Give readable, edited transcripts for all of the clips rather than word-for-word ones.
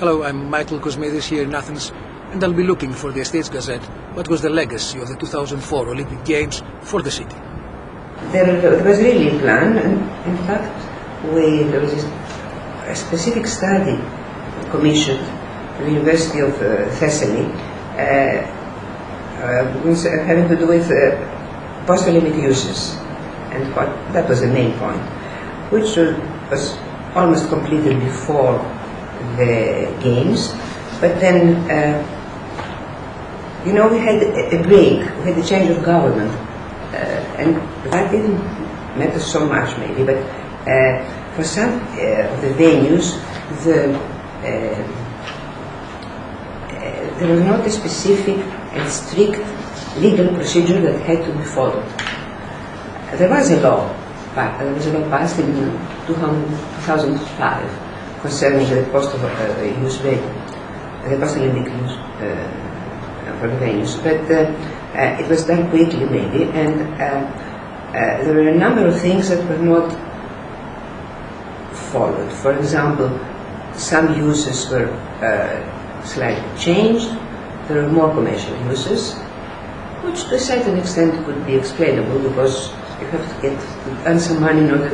Hello, I'm Michael Kosimedes here in Athens, and I'll be looking for the Estates Gazette. What was the legacy of the 2004 Olympic Games for the city? There was really a plan, and in fact, there was a specific study commissioned at the University of Thessaly, having to do with post-Olympic uses, and that was the main point, which was almost completed before the Games, but then, we had a break, we had a change of government, and that didn't matter so much maybe, but for some of the venues, there was not a specific and strict legal procedure that had to be followed. There was a law passed in 2005 concerning the post-use venue, the post-Olympic use for the venues, but it was done quickly maybe, and there were a number of things that were not followed. For example, some uses were slightly changed. There were more commercial uses, which to a certain extent could be explainable because you have to earn some money in order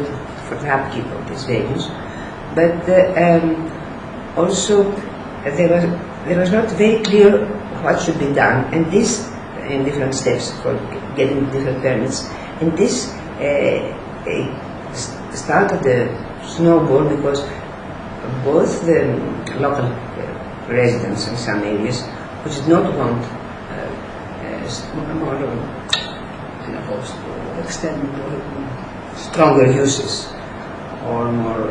for the upkeep of these venues. But also there was not very clear what should be done, and this in different steps for getting different permits. And this started the snowball because both the local residents in some areas who did not want more stronger uses or more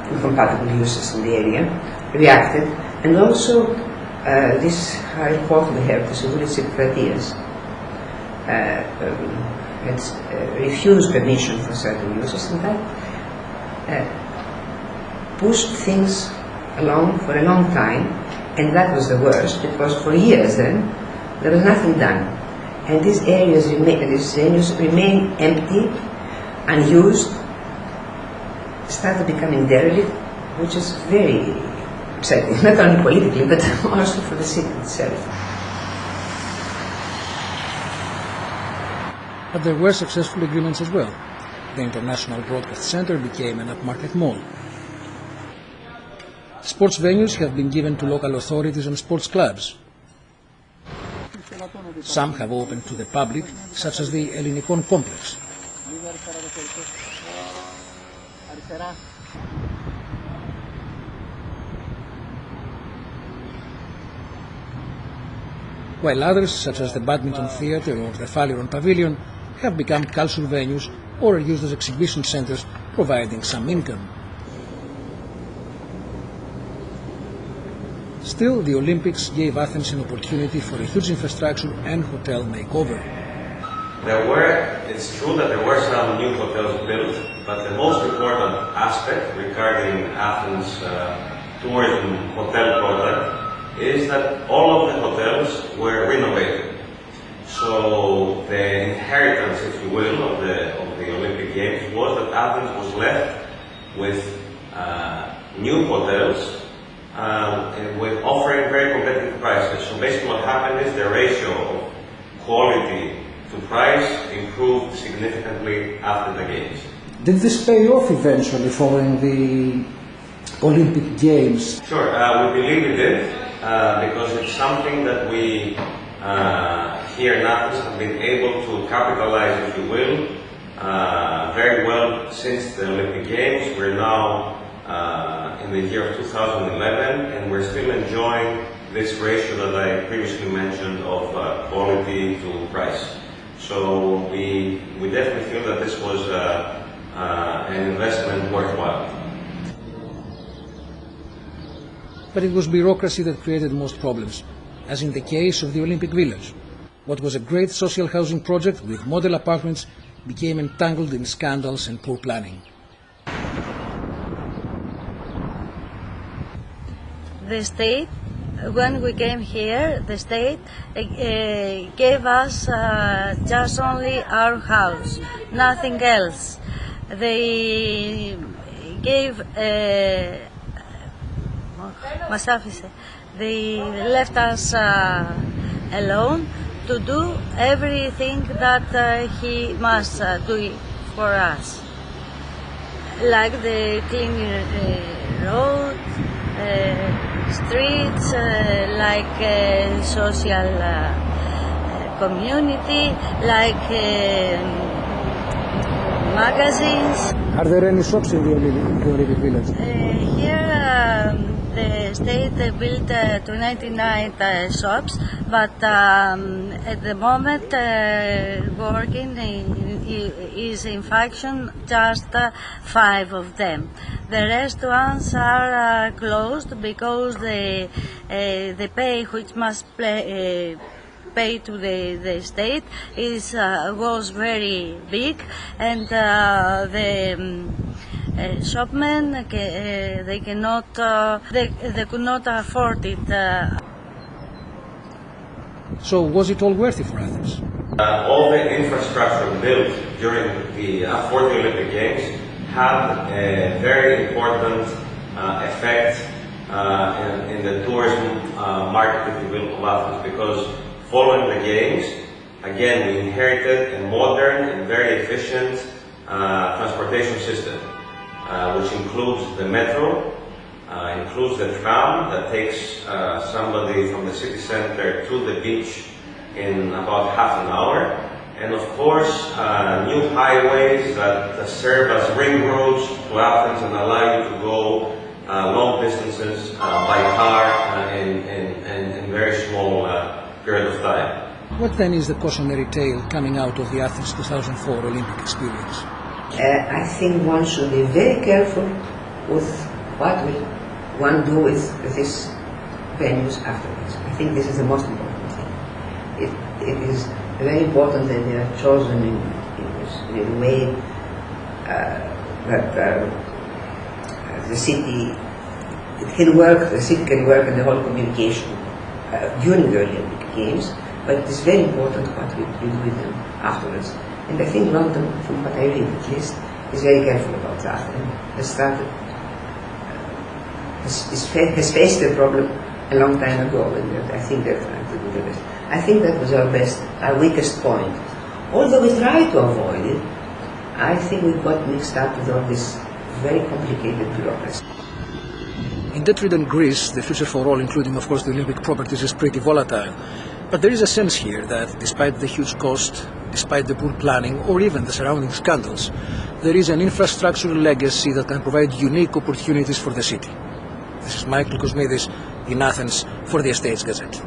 incompatible uses in the area reacted, and also this high court we have, the Security Secretariat, had refused permission for certain uses, and that pushed things along for a long time, and that was the worst because for years then there was nothing done, and these venues remain empty, unused, started becoming derelict, which is very upsetting, not only politically but also for the city itself. But there were successful agreements as well. The International Broadcast Center became an upmarket mall. Sports venues have been given to local authorities and sports clubs. Some have opened to the public, such as the Ellinikon complex. While others, such as the Badminton Theatre or the Phaleron Pavilion, have become cultural venues or are used as exhibition centres, providing some income. Still, the Olympics gave Athens an opportunity for a huge infrastructure and hotel makeover. It's true that there were some new hotels built, but the most important aspect regarding Athens' tourism hotel product is that all of the hotels were renovated. So the inheritance, if you will, of the Olympic Games was that Athens was left with new hotels with offering very competitive prices. So basically what happened is the ratio of quality to price improved significantly after the Games. Did this pay off eventually following the Olympic Games? Sure, we believe it did, because it's something that we here in Athens have been able to capitalize, if you will, very well since the Olympic Games. We're now in the year of 2011, and we're still enjoying this ratio that I previously mentioned of quality to price. So we definitely feel that this was an investment worthwhile. But it was bureaucracy that created most problems, as in the case of the Olympic Village. What was a great social housing project with model apartments became entangled in scandals and poor planning. The state, when we came here, the state gave us just only our house, nothing else. They gave μας άφησε. They left us alone to do everything that he must do for us. Like the cleaning road, streets, like social community, like magazines. Are there any shops in the Olympic Village? Here the state built 299 shops, but at the moment working is in function just 5 of them. The rest ones are closed because the pay which must pay to the state was very big, and the shopmen they could not afford it. So was it all worthy for Athens? All the infrastructure built during for the Olympic Games had a very important effect in the tourism market, if you will, of Athens, because following the Games, again, we inherited a modern and very efficient transportation system, which includes the metro, includes the tram that takes somebody from the city center to the beach in about half an hour, and of course new highways that serve as ring roads to Athens and allow you to go long distances by car in very small period of time. What then is the cautionary tale coming out of the Athens 2004 Olympic experience? I think one should be very careful with what will one do with these venues afterwards. I think this is the most important thing. It is very important that they are chosen in a way that the city can work, and the whole communication during the Olympic Games, but it is very important what we do with them afterwards. And I think London, from what I read at least, is very careful about that, and has faced the problem a long time ago, and I think they're trying to do the best. I think that was our weakest point. Although we tried to avoid it, I think we got mixed up with all this very complicated bureaucracy. In detrital Greece, the future for all, including of course the Olympic properties, is pretty volatile. But there is a sense here that despite the huge cost, despite the poor planning, or even the surrounding scandals, there is an infrastructural legacy that can provide unique opportunities for the city. This is Michael Kosimedes in Athens for the Estates Gazette.